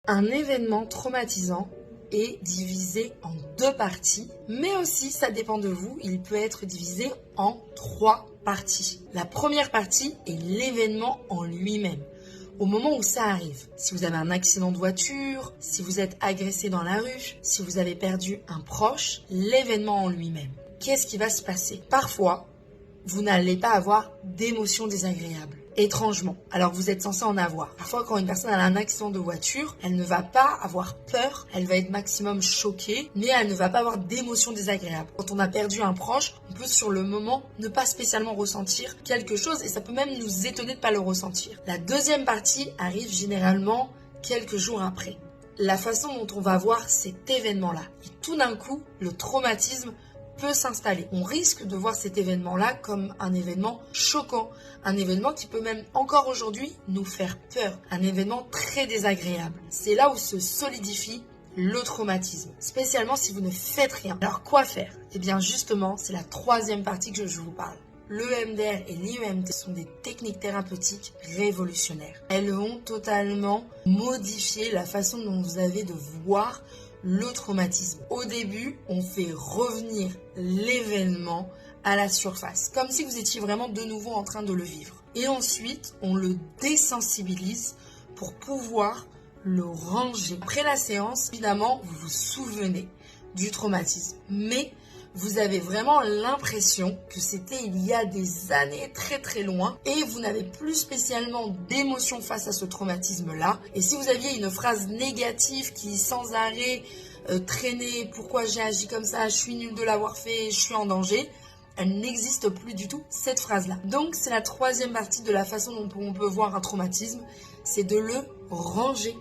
Un événement traumatisant est divisé en deux parties, mais aussi, ça dépend de vous, il peut être divisé en trois parties. La première partie est l'événement en lui-même. Au moment où ça arrive, si vous avez un accident de voiture, si vous êtes agressé dans la rue, si vous avez perdu un proche, l'événement en lui-même. Qu'est-ce qui va se passer? Parfois, vous n'allez pas avoir d'émotions désagréables. Étrangement, alors vous êtes censé en avoir. Parfois, quand une personne a un accident de voiture, elle ne va pas avoir peur, elle va être maximum choquée, mais elle ne va pas avoir d'émotions désagréables. Quand on a perdu un proche, on peut sur le moment ne pas spécialement ressentir quelque chose et ça peut même nous étonner de ne pas le ressentir. La deuxième partie arrive généralement quelques jours après. La façon dont on va voir cet événement-là. Et tout d'un coup, le traumatisme peut s'installer. On risque de voir cet événement-là comme un événement choquant, un événement qui peut même encore aujourd'hui nous faire peur, un événement très désagréable. C'est là où se solidifie le traumatisme, spécialement si vous ne faites rien. Alors quoi faire? Eh bien justement, c'est la troisième partie que je vous parle. L'EMDR et l'IEMT sont des techniques thérapeutiques révolutionnaires. Elles vont totalement modifier la façon dont vous avez de voir le traumatisme. Au début, on fait revenir l'événement à la surface, comme si vous étiez vraiment de nouveau en train de le vivre. Et ensuite, on le désensibilise pour pouvoir le ranger. Après la séance, évidemment, vous vous souvenez du traumatisme, mais vous avez vraiment l'impression que c'était il y a des années très très loin et vous n'avez plus spécialement d'émotion face à ce traumatisme-là. Et si vous aviez une phrase négative qui sans arrêt traînait, pourquoi j'ai agi comme ça, je suis nul de l'avoir fait, je suis en danger, elle n'existe plus du tout, cette phrase-là. Donc c'est la troisième partie de la façon dont on peut voir un traumatisme, c'est de le ranger.